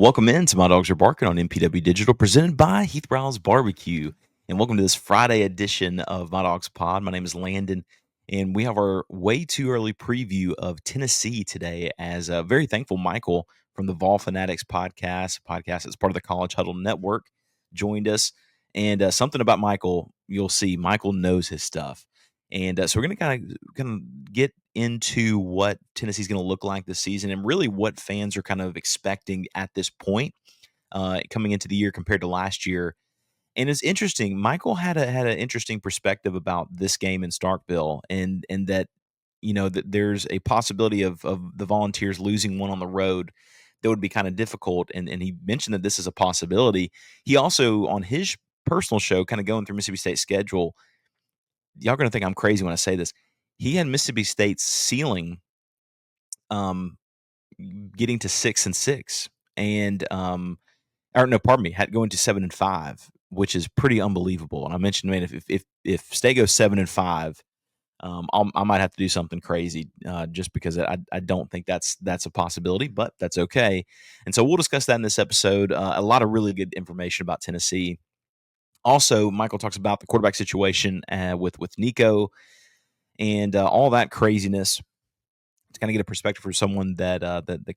Welcome in to My Dogs Are Barking on MPW Digital, presented by Heath Browse Barbecue. And welcome to this Friday edition of My Dogs Pod. My name is Landon, and we have our way too early preview of Tennessee today. As very thankful Michael from the Fanatics podcast that's part of the College Huddle Network, joined us. And something about Michael, you'll see Michael knows his stuff. And so we're going to kind of get into what Tennessee's going to look like this season and really what fans are kind of expecting at this point coming into the year compared to last year. And it's interesting. Michael had an interesting perspective about this game in Starkville, and that that there's a possibility of the Volunteers losing one on the road that would be kind of difficult. And he mentioned that this is a possibility. He also, on his personal show, kind of going through Mississippi State's schedule, y'all going to think I'm crazy when I say this. He had Mississippi State's ceiling getting to 6-6, and or no, pardon me, had going to 7-5, which is pretty unbelievable. And I mentioned, man, if State goes 7-5, I might have to do something crazy just because I don't think that's a possibility, but that's okay. And so we'll discuss that in this episode. A lot of really good information about Tennessee. Also, Michael talks about the quarterback situation with Nico and all that craziness to kind of get a perspective for someone that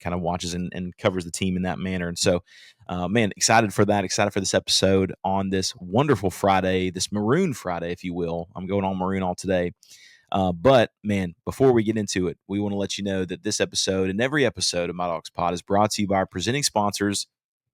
kind of watches and covers the team in that manner. And so, man, excited for that. Excited for this episode on this wonderful Friday, this Maroon Friday, if you will. I'm going on maroon all today. But, man, before we get into it, we want to let you know that this episode and every episode of My Dogs Pod is brought to you by our presenting sponsors,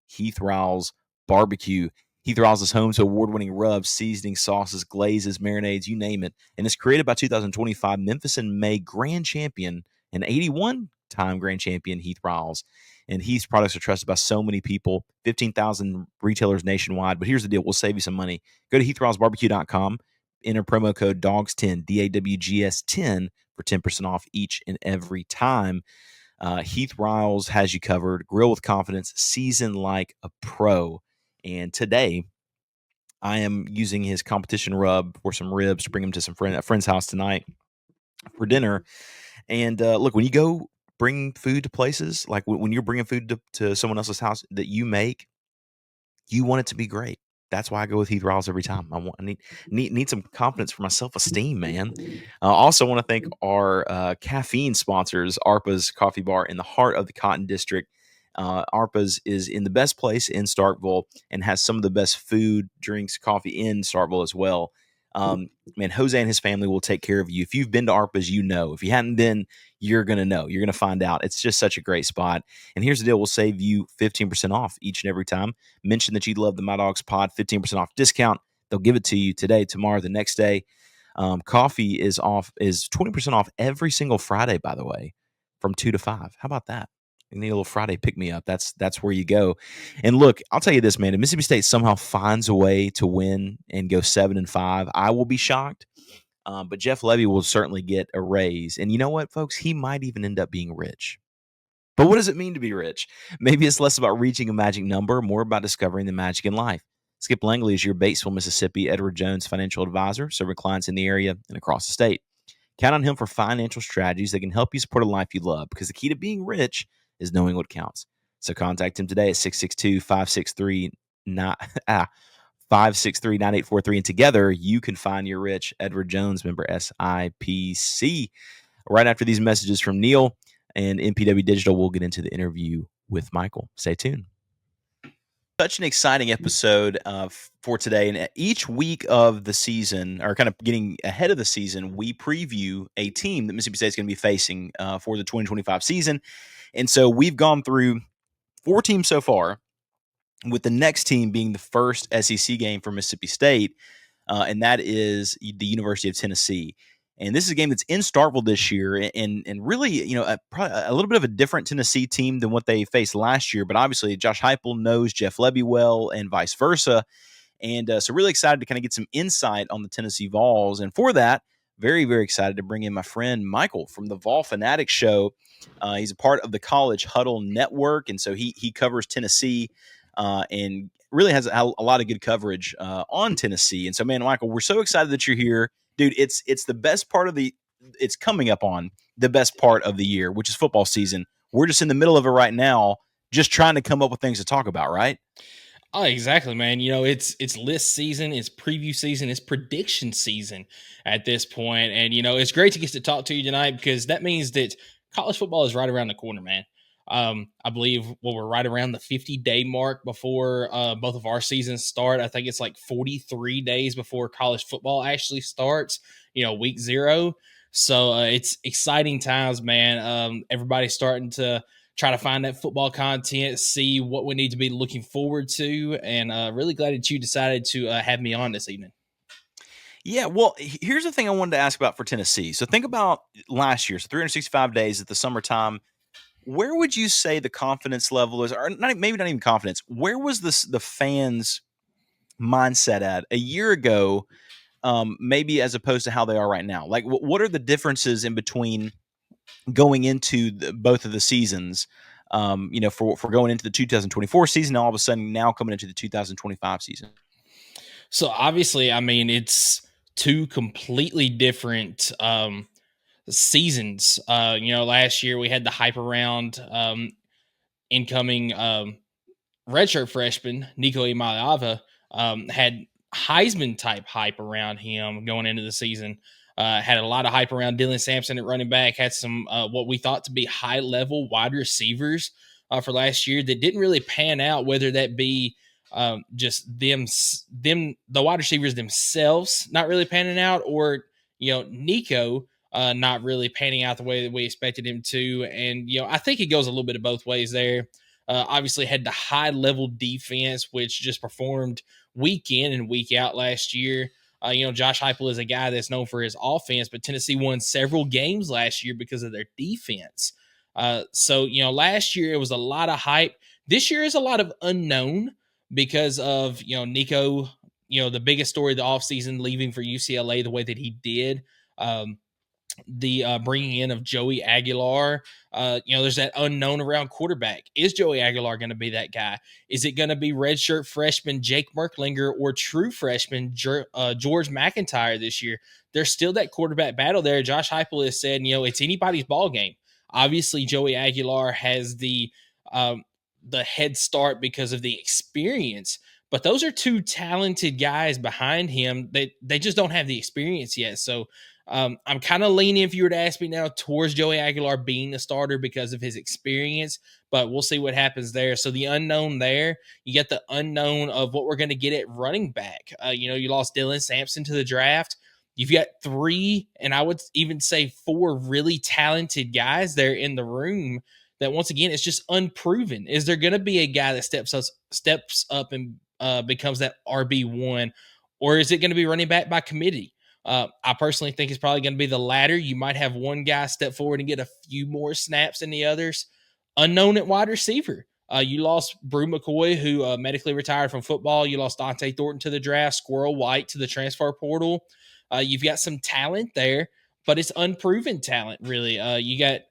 Heath Rowell's Barbecue. Heath Rowell's is home to award-winning rubs, seasoning, sauces, glazes, marinades, you name it. And it's created by 2025 Memphis and May Grand Champion and 81-time Grand Champion Heath Rowell's. And Heath's products are trusted by so many people, 15,000 retailers nationwide. But here's the deal. We'll save you some money. Go to HeathRowellsBarbecue.com. Enter promo code DAWGS10, DAWGS10, for 10% off each and every time. Heath Rowell's has you covered. Grill with confidence. Season like a pro. And today, I am using his competition rub for some ribs to bring them to a friend's house tonight for dinner. And look, when you go bring food to places, like when you're bringing food to someone else's house that you make, you want it to be great. That's why I go with Heath Rowell's every time. I need some confidence for my self-esteem, man. I also want to thank our caffeine sponsors, ARPA's Coffee Bar in the heart of the Cotton District. ARPA's is in the best place in Starkville and has some of the best food, drinks, coffee in Starkville as well. Man, Jose and his family will take care of you. If you've been to ARPA's, you know. If you hadn't been, you're going to know. You're going to find out. It's just such a great spot. And here's the deal. We'll save you 15% off each and every time. Mention that you love the My Dogs Pod, 15% off discount. They'll give it to you today, tomorrow, the next day. Coffee is 20% off every single Friday, by the way, from 2 to 5. How about that? You need a little Friday pick-me-up. That's where you go. And look, I'll tell you this, man. If Mississippi State somehow finds a way to win and go 7-5, I will be shocked. But Jeff Levy will certainly get a raise. And you know what, folks? He might even end up being rich. But what does it mean to be rich? Maybe it's less about reaching a magic number, more about discovering the magic in life. Skip Langley is your Batesville, Mississippi Edward Jones financial advisor, serving clients in the area and across the state. Count on him for financial strategies that can help you support a life you love, because the key to being rich is knowing what counts. So contact him today at 662-563-9843. And together you can find your rich. Edward Jones, member SIPC. Right after these messages from Neil and MPW Digital, we'll get into the interview with Michael. Stay tuned. Such an exciting episode for today. And each week of the season, or kind of getting ahead of the season, we preview a team that Mississippi State is going to be facing for the 2025 season. And so we've gone through 4 teams so far, with the next team being the first SEC game for Mississippi State, and that is the University of Tennessee. And this is a game that's in Starkville this year, and really, probably a little bit of a different Tennessee team than what they faced last year. But obviously, Josh Heupel knows Jeff Levy well, and vice versa. And so really excited to kind of get some insight on the Tennessee Vols. And for that, very, very excited to bring in my friend Michael from the Vol Fanatics show. He's a part of the College Huddle Network, and so he covers Tennessee and really has a lot of good coverage on Tennessee. And so, man, Michael, we're so excited that you're here. Dude, it's the best part of it's coming up on the best part of the year, which is football season. We're just in the middle of it right now, just trying to come up with things to talk about, right? Oh, exactly, man. It's list season, it's preview season, it's prediction season at this point. And it's great to get to talk to you tonight because that means that college football is right around the corner, man. I believe we're right around the 50-day mark before both of our seasons start. I think it's like 43 days before college football actually starts, week 0. So it's exciting times, man. Everybody's starting to try to find that football content, see what we need to be looking forward to, and really glad that you decided to have me on this evening. Yeah, well, here's the thing I wanted to ask about for Tennessee. So think about last year, so 365 days at the summertime. Where would you say the confidence level is, or not, maybe not even confidence? Where was the fans' mindset at a year ago? Maybe as opposed to how they are right now. Like, what are the differences in between going into both of the seasons? For going into the 2024 season, all of a sudden now coming into the 2025 season. So obviously, I mean, it's two completely different seasons. Last year we had the hype around incoming redshirt freshman Nico Imaliava, had Heisman type hype around him going into the season. Had a lot of hype around Dylan Sampson at running back. Had some what we thought to be high level wide receivers for last year that didn't really pan out. Whether that be just them the wide receivers themselves not really panning out, or Nico not really panning out the way that we expected him to. And I think it goes a little bit of both ways there. Obviously had the high level defense, which just performed week in and week out last year. Josh Heupel is a guy that's known for his offense, but Tennessee won several games last year because of their defense. So last year it was a lot of hype. This year is a lot of unknown because of, Nico, the biggest story of the offseason, leaving for UCLA the way that he did. The bringing in of Joey Aguilar. There's that unknown around quarterback. Is Joey Aguilar going to be that guy? Is it going to be redshirt freshman Jake Merklinger or true freshman George McIntyre this year? There's still that quarterback battle there. Josh Heupel has said, it's anybody's ball game. Obviously, Joey Aguilar has the head start because of the experience. But those are two talented guys behind him. They just don't have the experience yet. So I'm kind of leaning, if you were to ask me now, towards Joey Aguilar being the starter because of his experience, but we'll see what happens there. So the unknown there, you get the unknown of what we're going to get at running back. You lost Dylan Sampson to the draft. You've got 3, and I would even say 4 really talented guys there in the room that, once again, it's just unproven. Is there going to be a guy that steps up and becomes that RB1, or is it going to be running back by committee? I personally think it's probably going to be the latter. You might have one guy step forward and get a few more snaps than the others. Unknown at wide receiver. You lost Brew McCoy, who medically retired from football. You lost Dante Thornton to the draft, Squirrel White to the transfer portal. You've got some talent there, but it's unproven talent, really. You got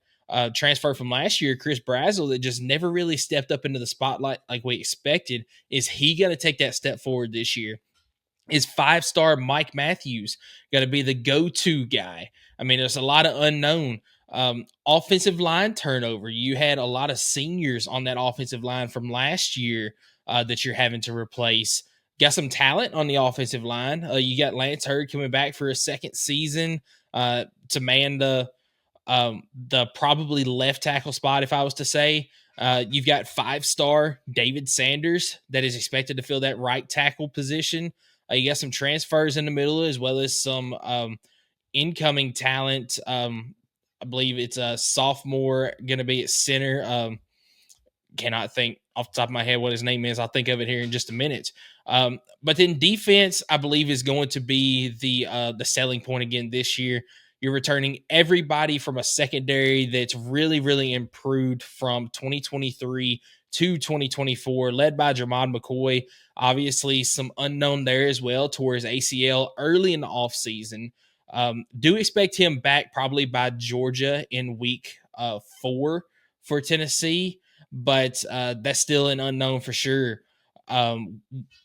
transfer from last year, Chris Brazzell, that just never really stepped up into the spotlight like we expected. Is he going to take that step forward this year? Is 5-star Mike Matthews going to be the go-to guy? I mean, there's a lot of unknown. Offensive line turnover. You had a lot of seniors on that offensive line from last year that you're having to replace. Got some talent on the offensive line. You got Lance Hurd coming back for a second season to man the probably left tackle spot, if I was to say. You've got 5-star David Sanders that is expected to fill that right tackle position. You got some transfers in the middle, as well as some incoming talent. I believe it's a sophomore going to be at center. Cannot think off the top of my head what his name is. I'll think of it here in just a minute. But then defense, I believe, is going to be the selling point again this year. You're returning everybody from a secondary that's really, really improved from 2023 to 2024, led by Jermon McCoy. Obviously, some unknown there as well towards ACL early in the offseason. Do expect him back probably by Georgia in week 4 for Tennessee, but that's still an unknown for sure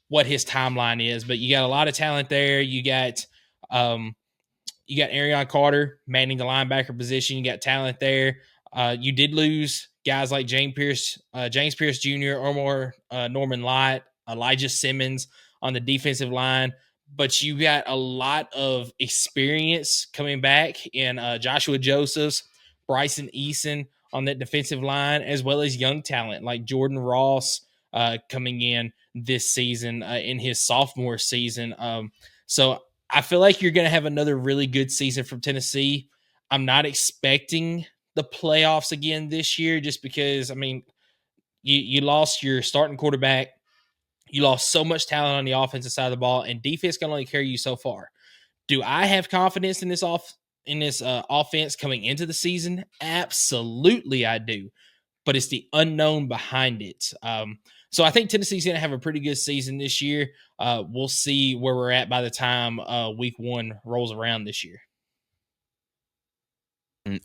what his timeline is. But you got a lot of talent there. You got Arion Carter manning the linebacker position. You got talent there. You did lose guys like James Pierce Jr., or Norman Light, Elijah Simmons on the defensive line, but you got a lot of experience coming back in Joshua Josephs, Bryson Eason on that defensive line, as well as young talent like Jordan Ross coming in this season in his sophomore season. So I feel like you're going to have another really good season from Tennessee. I'm not expecting the playoffs again this year just because, I mean, you lost your starting quarterback. You lost so much talent on the offensive side of the ball, and defense can only carry you so far. Do I have confidence in this offense coming into the season? Absolutely, I do. But it's the unknown behind it. So I think Tennessee's going to have a pretty good season this year. We'll see where we're at by the time week 1 rolls around this year.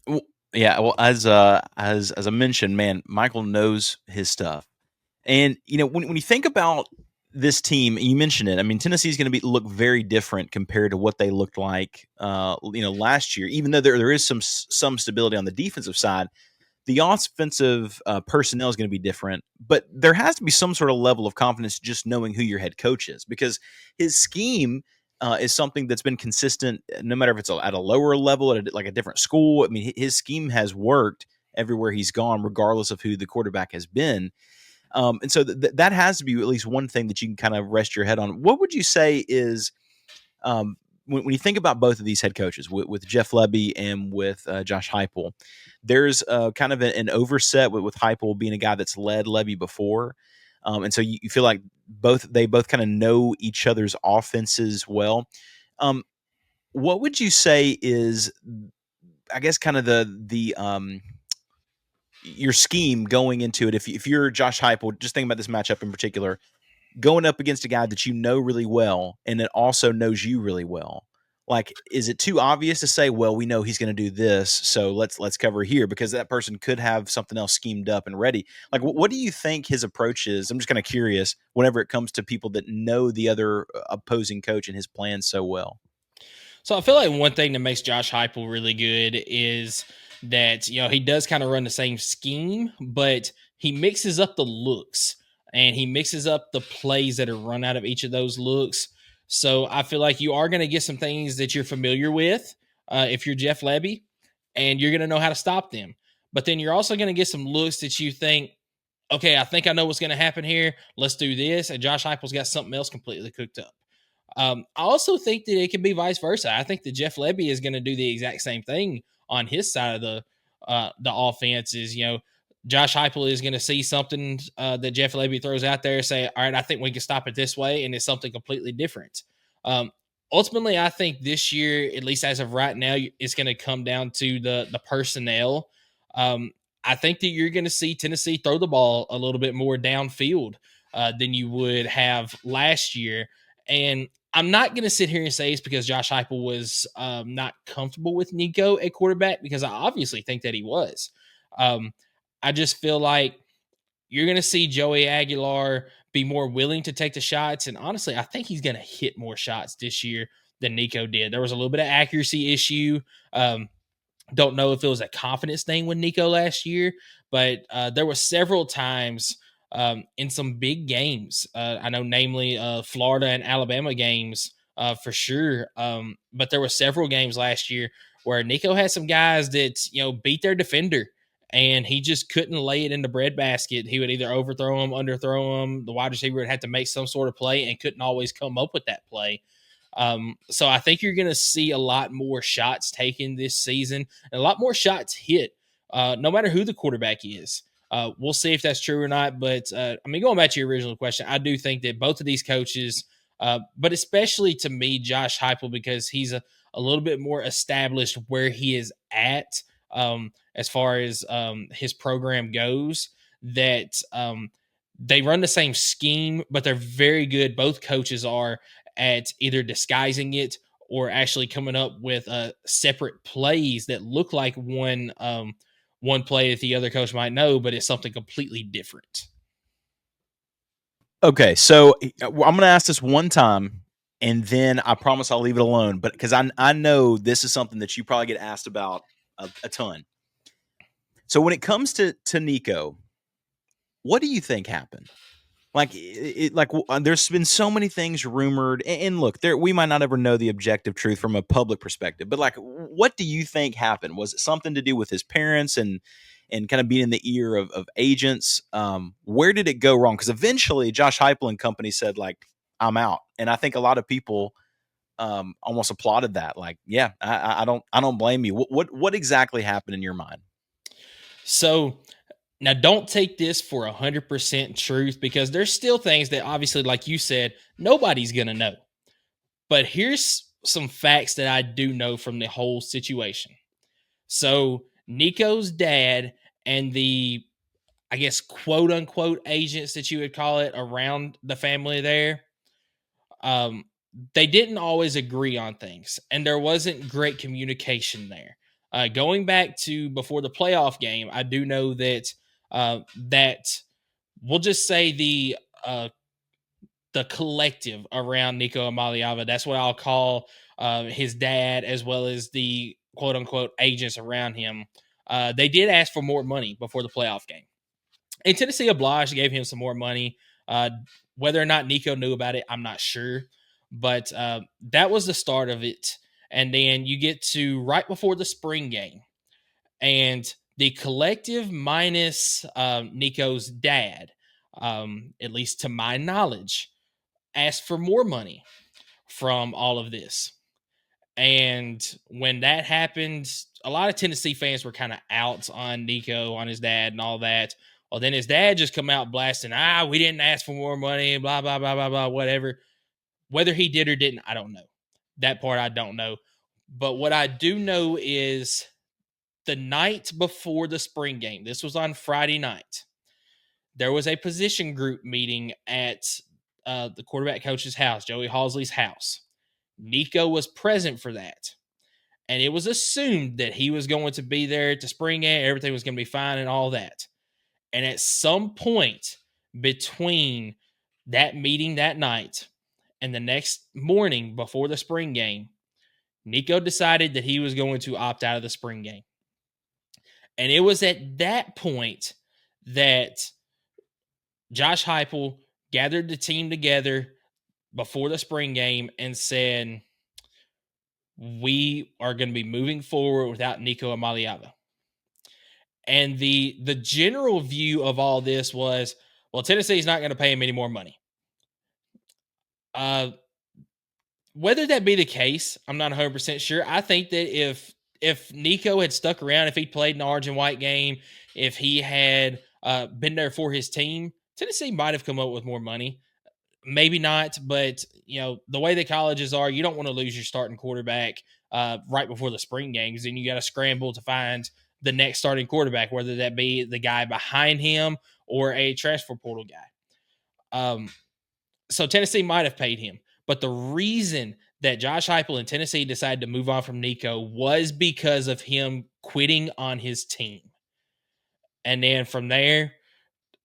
Well, yeah, well, as I mentioned, man, Michael knows his stuff. And when you think about this team, you mentioned it. I mean, Tennessee's going to look very different compared to what they looked like, last year. Even though there is some stability on the defensive side, the offensive personnel is going to be different. But there has to be some sort of level of confidence just knowing who your head coach is, because his scheme is something that's been consistent, no matter if it's at a lower level, at like a different school. I mean, his scheme has worked everywhere he's gone, regardless of who the quarterback has been. And so that has to be at least one thing that you can kind of rest your head on. What would you say is, when you think about both of these head coaches, with Jeff Lebby and with Josh Heupel, there's kind of an overset with Heupel being a guy that's led Lebby before. And so you feel like they both kind of know each other's offenses well. What would you say is, I guess, kind of the your scheme going into it? If you're Josh Heupel, just think about this matchup in particular, going up against a guy that you know really well and that also knows you really well. Like, is it too obvious to say, well, we know he's going to do this, so let's cover here, because that person could have something else schemed up and ready? Like, what do you think his approach is? I'm just kind of curious whenever it comes to people that know the other opposing coach and his plan so well. So I feel like one thing that makes Josh Heupel really good is that, he does kind of run the same scheme, but he mixes up the looks and he mixes up the plays that are run out of each of those looks. So I feel like you are going to get some things that you're familiar with if you're Jeff Lebby, and you're going to know how to stop them. But then you're also going to get some looks that you think, okay, I think I know what's going to happen here. Let's do this. And Josh Heupel's got something else completely cooked up. I also think that it can be vice versa. I think that Jeff Lebby is going to do the exact same thing on his side of the offense. Is, Josh Heupel is going to see something that Jeff Lebby throws out there, say, all right, I think we can stop it this way, and it's something completely different. Ultimately, I think this year, at least as of right now, it's going to come down to the personnel. I think that you're going to see Tennessee throw the ball a little bit more downfield than you would have last year. And I'm not going to sit here and say it's because Josh Heupel was not comfortable with Nico at quarterback, because I obviously think that he was. I just feel like you're going to see Joey Aguilar be more willing to take the shots. And honestly, I think he's going to hit more shots this year than Nico did. There was a little bit of accuracy issue. Don't know if it was a confidence thing with Nico last year, but there were several times in some big games. I know, namely Florida and Alabama games for sure. But there were several games last year where Nico had some guys that beat their defender, and he just couldn't lay it in the breadbasket. He would either overthrow them, underthrow them. The wide receiver would have to make some sort of play and couldn't always come up with that play. So I think you're going to see a lot more shots taken this season and a lot more shots hit, no matter who the quarterback is. We'll see if that's true or not. But going back to your original question, I do think that both of these coaches, but especially to me, Josh Heupel, because he's a little bit more established where he is at as far as his program goes, that they run the same scheme, but they're very good. Both coaches are at either disguising it or actually coming up with separate plays that look like one play that the other coach might know, but it's something completely different. Okay, so I'm going to ask this one time, and then I promise I'll leave it alone. But because I know this is something that you probably get asked about a ton. So when it comes to Nico, what do you think happened? There's been so many things rumored, and look, there we might not ever know the objective truth from a public perspective, but like, what do you think happened? Was it something to do with his parents and kind of being in the ear of agents? Where did it go wrong? Because eventually, Josh Heupel and company said like, "I'm out," and I think a lot of people almost applauded that. Like, yeah, I don't blame you. What exactly happened in your mind? So now don't take this for 100% truth, because there's still things that obviously, like you said, nobody's going to know. But here's some facts that I do know from the whole situation. So Nico's dad and the, I guess, quote unquote agents that you would call it around the family there, um, they didn't always agree on things, and there wasn't great communication there. Going back to before the playoff game, I do know that we'll just say the collective around Nico Amaliava. That's what I'll call his dad, as well as the quote unquote agents around him. They did ask for more money before the playoff game, and Tennessee obliged, gave him some more money. Uh, whether or not Nico knew about it, I'm not sure, but that was the start of it. And then you get to right before the spring game, and the collective minus Nico's dad, at least to my knowledge, asked for more money from all of this. And when that happened, a lot of Tennessee fans were kind of out on Nico, on his dad, and all that. Well, then his dad just come out blasting, we didn't ask for more money, blah, blah, blah, blah, blah, whatever. Whether he did or didn't, I don't know. That part I don't know. But what I do know is the night before the spring game, this was on Friday night, there was a position group meeting at the quarterback coach's house, Joey Halsley's house. Nico was present for that. And it was assumed that he was going to be there at the spring game. Everything was going to be fine and all that. And at some point between that meeting that night and the next morning before the spring game, Nico decided that he was going to opt out of the spring game. And it was at that point that Josh Heupel gathered the team together before the spring game and said, we are going to be moving forward without Nico Amaliava. And the general view of all this was, well, Tennessee's not going to pay him any more money. Whether that be the case, I'm not 100% sure. I think that if Nico had stuck around, if he played in the orange and white game, if he had been there for his team, Tennessee might have come up with more money. Maybe not, but the way the colleges are, you don't want to lose your starting quarterback right before the spring games, and you got to scramble to find the next starting quarterback, whether that be the guy behind him or a transfer portal guy. So Tennessee might have paid him, but the reason that Josh Heupel and Tennessee decided to move on from Nico was because of him quitting on his team. And then from there,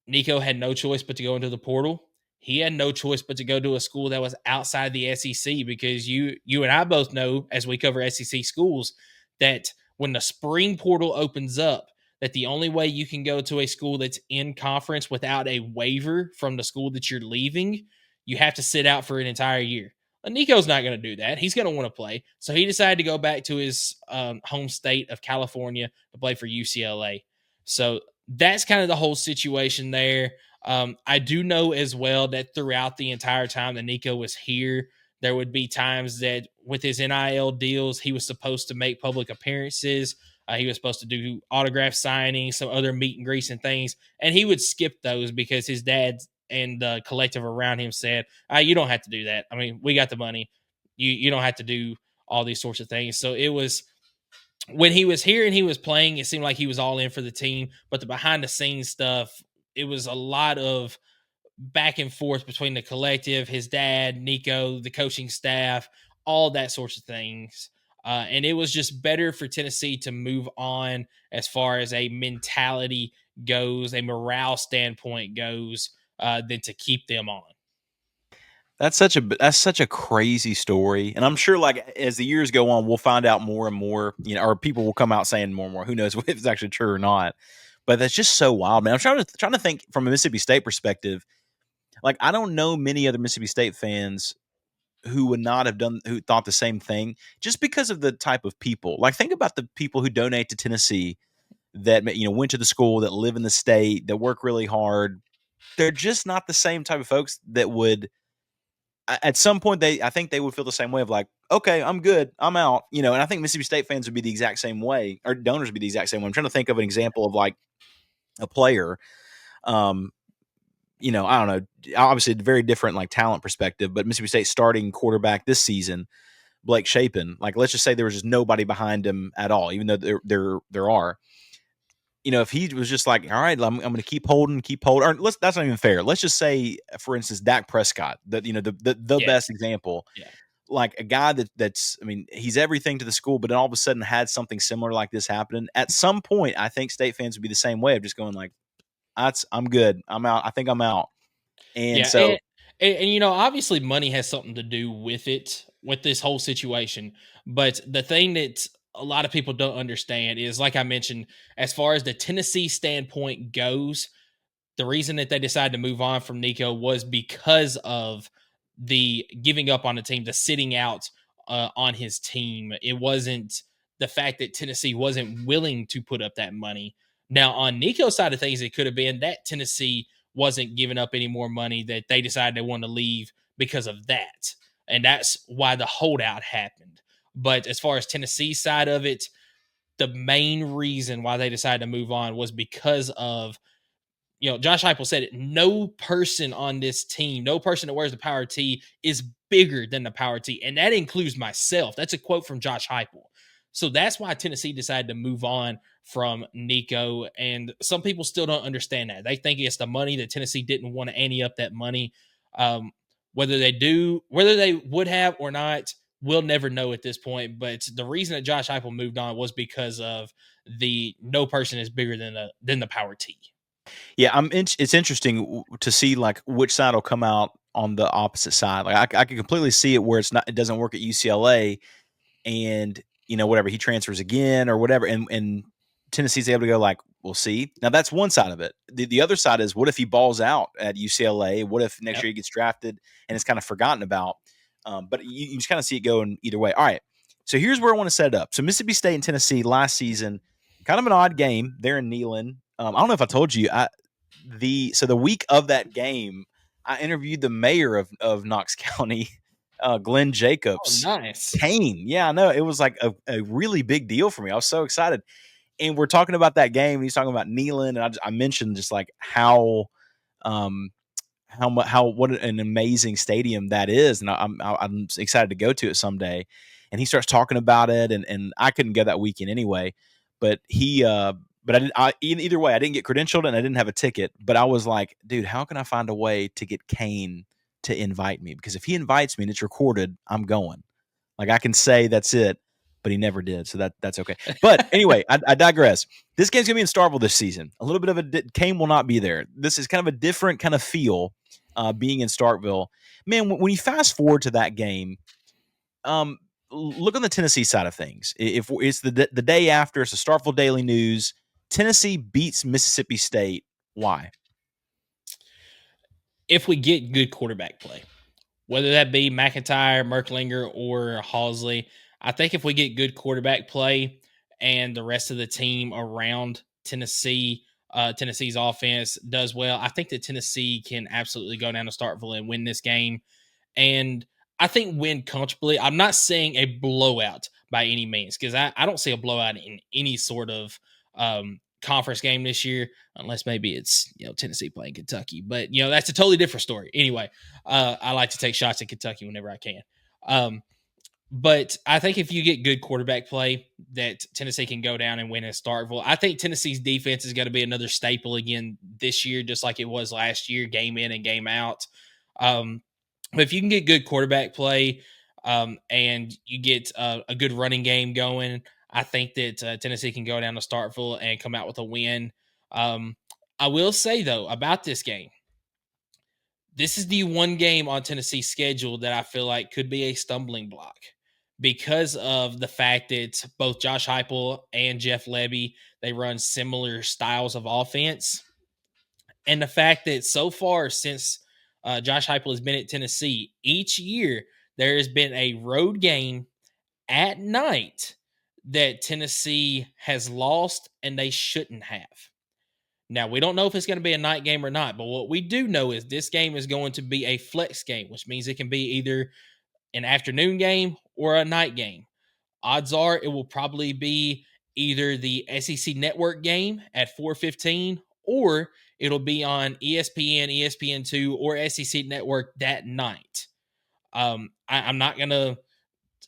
Nico had no choice but to go into the portal. He had no choice but to go to a school that was outside the SEC, because you and I both know, as we cover SEC schools, that when the spring portal opens up, that the only way you can go to a school that's in conference without a waiver from the school that you're leaving, you have to sit out for an entire year. And Nico's not going to do that. He's going to want to play. So he decided to go back to his home state of California to play for UCLA. So that's kind of the whole situation there. I do know as well that throughout the entire time that Nico was here, there would be times that with his NIL deals, he was supposed to make public appearances. He was supposed to do autograph signings, some other meet and greets and things, and he would skip those because his dad and the collective around him said, you don't have to do that. I mean, we got the money. You don't have to do all these sorts of things. So it was, when he was here and he was playing, it seemed like he was all in for the team, but the behind the scenes stuff, it was a lot of back and forth between the collective, his dad, Nico, the coaching staff, all that sorts of things. And it was just better for Tennessee to move on as far as a mentality goes, a morale standpoint goes, than to keep them on. That's such a crazy story, and I'm sure, like, as the years go on, we'll find out more and more. Or people will come out saying more and more. Who knows if it's actually true or not? But that's just so wild, man. I'm trying to think from a Mississippi State perspective. Like, I don't know many other Mississippi State fans who would not have who thought the same thing, just because of the type of people. Like, think about the people who donate to Tennessee that, went to the school, that live in the state, that work really hard. They're just not the same type of folks that would, at some point, I think they would feel the same way of like, okay, I'm good, I'm out, and I think Mississippi State fans would be the exact same way, or donors would be the exact same way. I'm trying to think of an example of like a player, um, I don't know, obviously a very different like talent perspective, but Mississippi State starting quarterback this season, Blake Shapen, like, let's just say there was just nobody behind him at all, even though there are. If he was just like, all right, I'm going to keep holding, or that's not even fair. Let's just say, for instance, Dak Prescott, that the Yes. best example, Yeah. like a guy that's, I mean, he's everything to the school, but then all of a sudden had something similar like this happening. At some point, I think State fans would be the same way of just going like, I'm good, I'm out. I think I'm out. And Yeah, so, obviously money has something to do with it, with this whole situation. But the thing that a lot of people don't understand is, like I mentioned, as far as the Tennessee standpoint goes, the reason that they decided to move on from Nico was because of the giving up on the team, the sitting out on his team. It wasn't the fact that Tennessee wasn't willing to put up that money. Now, on Nico's side of things, it could have been that Tennessee wasn't giving up any more money, that they decided they wanted to leave because of that. And that's why the holdout happened. But as far as Tennessee's side of it, the main reason why they decided to move on was because of, Josh Heupel said it. No person on this team, no person that wears the power T is bigger than the power T. And that includes myself. That's a quote from Josh Heupel. So that's why Tennessee decided to move on from Nico. And some people still don't understand that. They think it's the money, that Tennessee didn't want to ante up that money. Um, whether they would have or not, we'll never know at this point. But the reason that Josh Heupel moved on was because of the no person is bigger than the power T. yeah, it's interesting to see like which side will come out on the opposite side. Like, I can completely see it where it doesn't work at UCLA, and whatever, he transfers again or whatever, and Tennessee's able to go like, we'll see. Now that's one side of it. The other side is, what if he balls out at UCLA? What if next Yep. year he gets drafted and it's kind of forgotten about? But you just kind of see it going either way. All right, so here's where I want to set it up. So Mississippi State and Tennessee last season, kind of an odd game there in Neyland. I don't know if I told you, the week of that game, I interviewed the mayor of Knox County, Glenn Oh, Jacobs. nice. Kane. Yeah, I know. It was like a really big deal for me. I was so excited. And we're talking about that game. And he's talking about Neyland, and I mentioned just like um, what an amazing stadium that is, and I'm excited to go to it someday. And he starts talking about it, and I couldn't go that weekend anyway. But but I didn't. Either way, I didn't get credentialed, and I didn't have a ticket. But I was like, dude, how can I find a way to get Kane to invite me? Because if he invites me and it's recorded, I'm going. Like, I can say that's it, but he never did, so that's okay. But anyway, I digress. This game's gonna be in Starkville this season. A little bit of Kane will not be there. This is kind of a different kind of feel, being in Starkville. Man, when you fast forward to that game, um, look on the Tennessee side of things. If it's the day after, it's the Starkville Daily News. Tennessee beats Mississippi State. Why? If we get good quarterback play, whether that be McIntyre, Merklinger, or Halsley, I think if we get good quarterback play and the rest of the team around Tennessee's offense does well, I think that Tennessee can absolutely go down to Starkville and win this game. And I think win comfortably. I'm not saying a blowout by any means, because I don't see a blowout in any sort of conference game this year, unless maybe it's Tennessee playing Kentucky. But that's a totally different story. Anyway, I like to take shots at Kentucky whenever I can. But I think if you get good quarterback play, that Tennessee can go down and win in Starkville. I think Tennessee's defense is going to be another staple again this year, just like it was last year, game in and game out. But if you can get good quarterback play, and you get a good running game going, I think that Tennessee can go down to Starkville and come out with a win. Um, I will say, though, about this game, this is the one game on Tennessee's schedule that I feel like could be a stumbling block, because of the fact that both Josh Heupel and Jeff Lebby, they run similar styles of offense. And the fact that so far since Josh Heupel has been at Tennessee, each year there has been a road game at night that Tennessee has lost and they shouldn't have. Now, we don't know if it's going to be a night game or not, but what we do know is this game is going to be a flex game, which means it can be either an afternoon game or a night game. Odds are it will probably be either the SEC network game at 4:15 or it'll be on ESPN, ESPN2, or SEC network that night. I'm not going to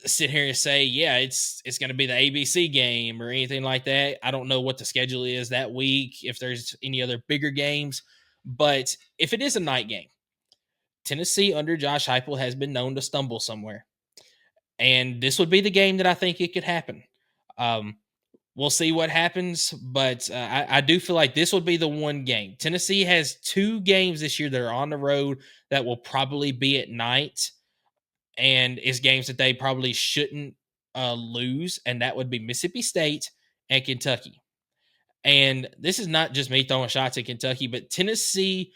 sit here and say, yeah, it's going to be the ABC game or anything like that. I don't know what the schedule is that week, if there's any other bigger games. But if it is a night game, Tennessee under Josh Heupel has been known to stumble somewhere. And this would be the game that I think it could happen. We'll see what happens, but I do feel like this would be the one game. Tennessee has 2 games this year that are on the road that will probably be at night, and is games that they probably shouldn't lose, and that would be Mississippi State and Kentucky. And this is not just me throwing shots at Kentucky, but Tennessee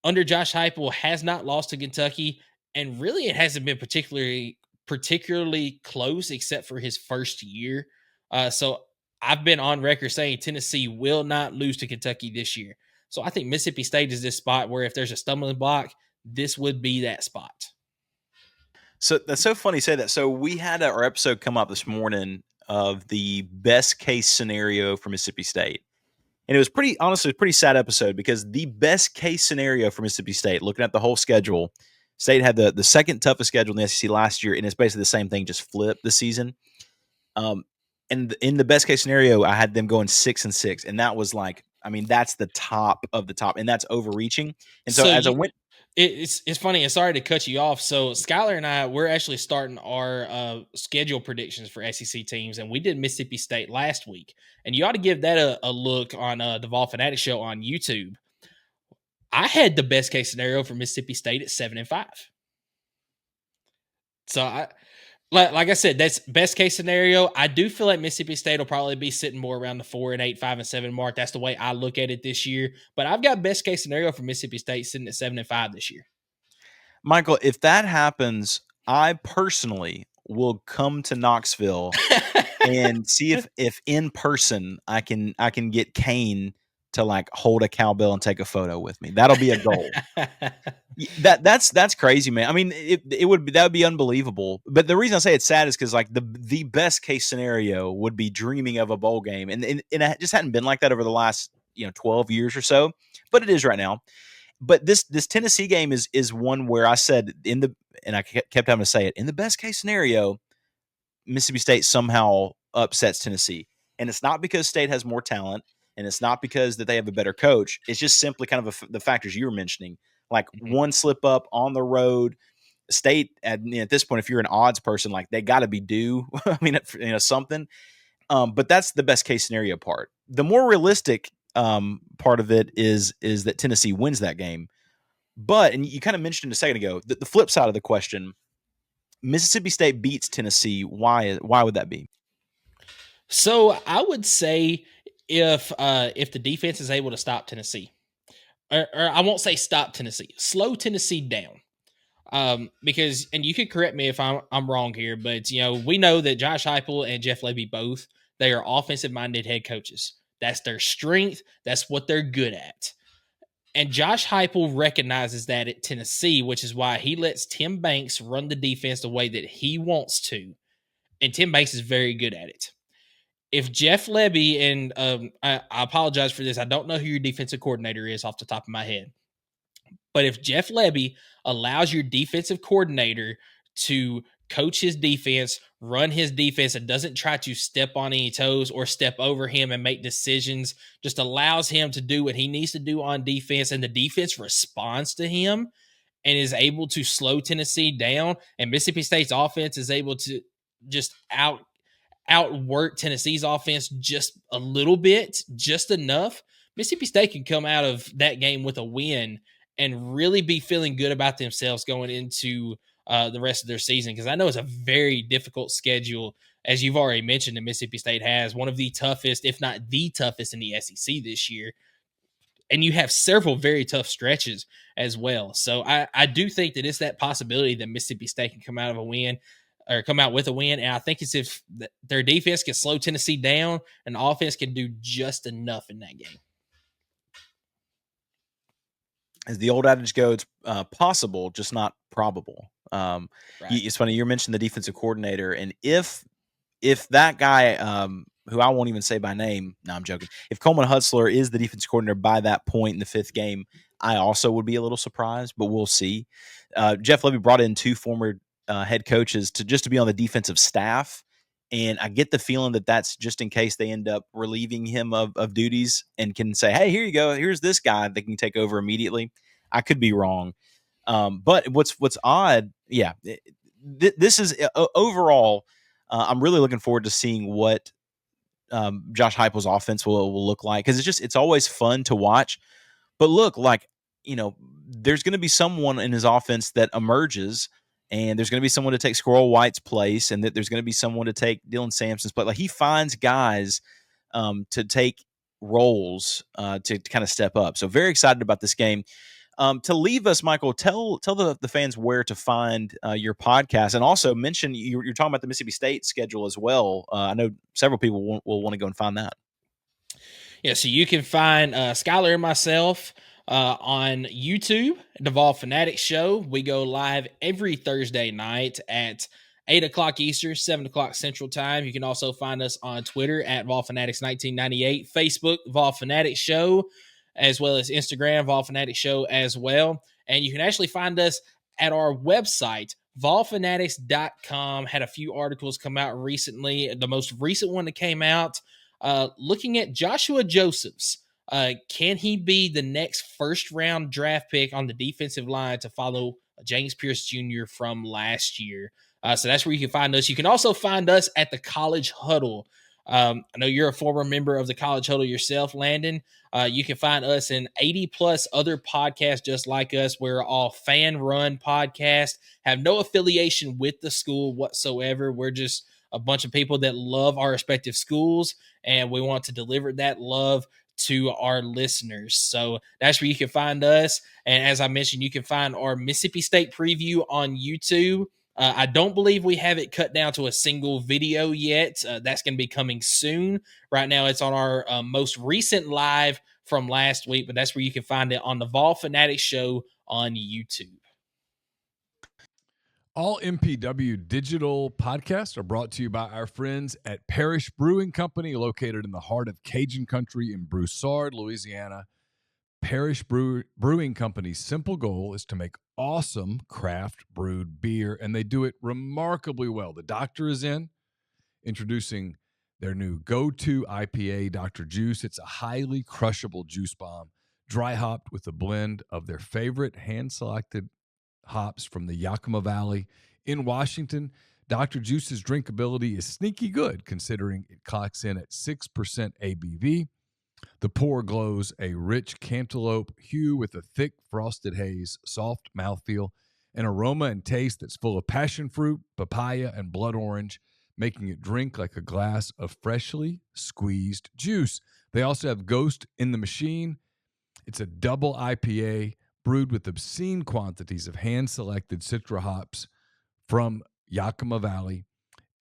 under Josh Heupel has not lost to Kentucky, and really it hasn't been particularly close except for his first year. So I've been on record saying Tennessee will not lose to Kentucky this year. So I think Mississippi State is this spot where if there's a stumbling block, this would be that spot. So that's so funny you say that. So we had our episode come up this morning of the best case scenario for Mississippi State. And it was honestly, a pretty sad episode because the best case scenario for Mississippi State, looking at the whole schedule, State had the second toughest schedule in the SEC last year, and it's basically the same thing, just flipped this season. And in the best case scenario, I had them going 6-6, and that was like, I mean, that's the top of the top, and that's overreaching. And so as I went, it's funny. And sorry to cut you off. So Skylar and I, we're actually starting our schedule predictions for SEC teams, and we did Mississippi State last week. And you ought to give that a look on the Vol Fanatics show on YouTube. I had the best case scenario for Mississippi State at 7-5. So like I said, that's best case scenario. I do feel like Mississippi State will probably be sitting more around the 4-8, 5-7 mark. That's the way I look at it this year. But I've got best case scenario for Mississippi State sitting at 7-5 this year. Michael, if that happens, I personally will come to Knoxville and see if in person I can get Kane to like hold a cowbell and take a photo with me. That'll be a goal. That's crazy, man. I mean, that would be unbelievable. But the reason I say it's sad is because like the best case scenario would be dreaming of a bowl game, and it just hadn't been like that over the last 12 years or so. But it is right now. But this Tennessee game is one where I said and I kept having to say it, in the best case scenario, Mississippi State somehow upsets Tennessee. And it's not because State has more talent, and it's not because that they have a better coach. It's just simply kind of the factors you were mentioning, like one slip up on the road. State at this point, if you're an odds person, like they got to be due. I mean, something. But that's the best case scenario part. The more realistic part of it is that Tennessee wins that game. But, and you kind of mentioned a second ago, the flip side of the question, Mississippi State beats Tennessee. Why would that be? So I would say if the defense is able to stop Tennessee, or I won't say stop Tennessee, slow Tennessee down. Because, and you could correct me if I'm wrong here, but we know that Josh Heupel and Jeff Lebby both, they are offensive minded head coaches. That's their strength. That's what they're good at. And Josh Heupel recognizes that at Tennessee, which is why he lets Tim Banks run the defense the way that he wants to. And Tim Banks is very good at it. If Jeff Lebby, and I apologize for this, I don't know who your defensive coordinator is off the top of my head. But if Jeff Lebby allows your defensive coordinator to coach his defense, run his defense, and doesn't try to step on any toes or step over him and make decisions, just allows him to do what he needs to do on defense, and the defense responds to him and is able to slow Tennessee down, and Mississippi State's offense is able to just outwork Tennessee's offense just a little bit, just enough, Mississippi State can come out of that game with a win and really be feeling good about themselves going into the rest of their season, because I know it's a very difficult schedule, as you've already mentioned. That Mississippi State has one of the toughest, if not the toughest, in the SEC this year, and you have several very tough stretches as well. So I do think that it's that possibility that Mississippi State can come out of a win, or come out with a win. And I think it's if their defense can slow Tennessee down and the offense can do just enough in that game. As the old adage goes, possible, just not probable. Right. It's funny, you mentioned the defensive coordinator, and if that guy, who I won't even say by name, no, I'm joking. If Coleman Hutzler is the defensive coordinator by that point in the 5th game, I also would be a little surprised, but we'll see. Jeff Lebby brought in 2 former head coaches to be on the defensive staff, and I get the feeling that that's just in case they end up relieving him of duties and can say, hey, here you go. Here's this guy that can take over immediately. I could be wrong. But what's odd, this is overall, I'm really looking forward to seeing what Josh Heupel's offense will look like, because it's always fun to watch. But look, like, there's going to be someone in his offense that emerges, and there's going to be someone to take Squirrel White's place, and that there's going to be someone to take Dylan Sampson's place. Like, he finds guys to take roles to kind of step up. So very excited about this game. To leave us, Michael, tell the fans where to find your podcast, and also mention you're talking about the Mississippi State schedule as well. I know several people will want to go and find that. Yeah, so you can find Skylar and myself on YouTube, the Vol Fanatics Show. We go live every Thursday night at 8 o'clock Eastern, 7 o'clock Central Time. You can also find us on Twitter at Vol Fanatics 1998, Facebook, Vol Fanatics Show, as well as Instagram, Vol Fanatics Show as well. And you can actually find us at our website, volfanatics.com. Had a few articles come out recently. The most recent one that came out, looking at Joshua Josephs. Can he be the next first-round draft pick on the defensive line to follow James Pierce Jr. from last year? So that's where you can find us. You can also find us at the College Huddle. I know you're a former member of the College Huddle yourself, Landon. You can find us in 80-plus other podcasts just like us. We're all fan-run podcasts, have no affiliation with the school whatsoever. We're just a bunch of people that love our respective schools, and we want to deliver that love to our listeners. So that's where you can find us. And as I mentioned, you can find our Mississippi State preview on YouTube. I don't believe we have it cut down to a single video yet. That's going to be coming soon. Right now, it's on our most recent live from last week, but that's where you can find it on the Vol Fanatics Show on YouTube. All MPW digital podcasts are brought to you by our friends at Parish Brewing Company, located in the heart of Cajun country in Broussard, Louisiana. Parish Brewing Company's simple goal is to make awesome craft brewed beer, and they do it remarkably well. The doctor is introducing their new go-to IPA, Dr. Juice. It's a highly crushable juice bomb, dry hopped with a blend of their favorite hand-selected hops from the Yakima Valley in Washington. Dr. Juice's drinkability is sneaky good, considering it clocks in at 6% ABV. The pour glows a rich cantaloupe hue with a thick frosted haze, soft mouthfeel, an aroma and taste that's full of passion fruit, papaya, and blood orange, making it drink like a glass of freshly squeezed juice. They also have Ghost in the Machine. It's a double IPA brewed with obscene quantities of hand-selected Citra hops from Yakima Valley.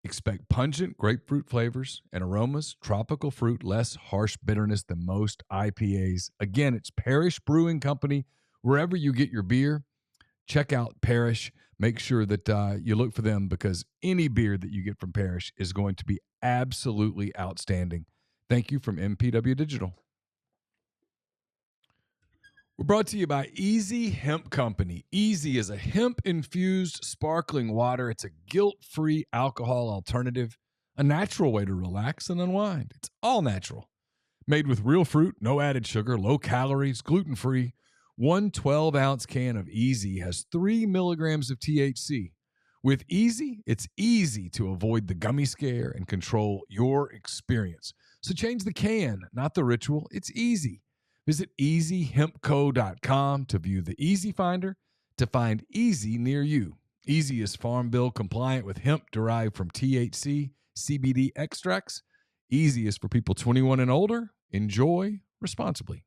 Expect pungent grapefruit flavors and aromas, tropical fruit, less harsh bitterness than most IPAs. Again, it's Parish Brewing Company. Wherever you get your beer, check out Parish. Make sure that you look for them, because any beer that you get from Parish is going to be absolutely outstanding. Thank you from MPW Digital. We're brought to you by Easy Hemp Company. Easy is a hemp-infused sparkling water. It's a guilt-free alcohol alternative, a natural way to relax and unwind. It's all natural. Made with real fruit, no added sugar, low calories, gluten-free. One 12-ounce can of Easy has 3 milligrams of THC. With Easy, it's easy to avoid the gummy scare and control your experience. So change the can, not the ritual. It's easy. Visit easyhempco.com to view the Easy Finder to find Easy near you. Easy is Farm Bill compliant with hemp derived from THC, CBD extracts. Easy is for people 21 and older. Enjoy responsibly.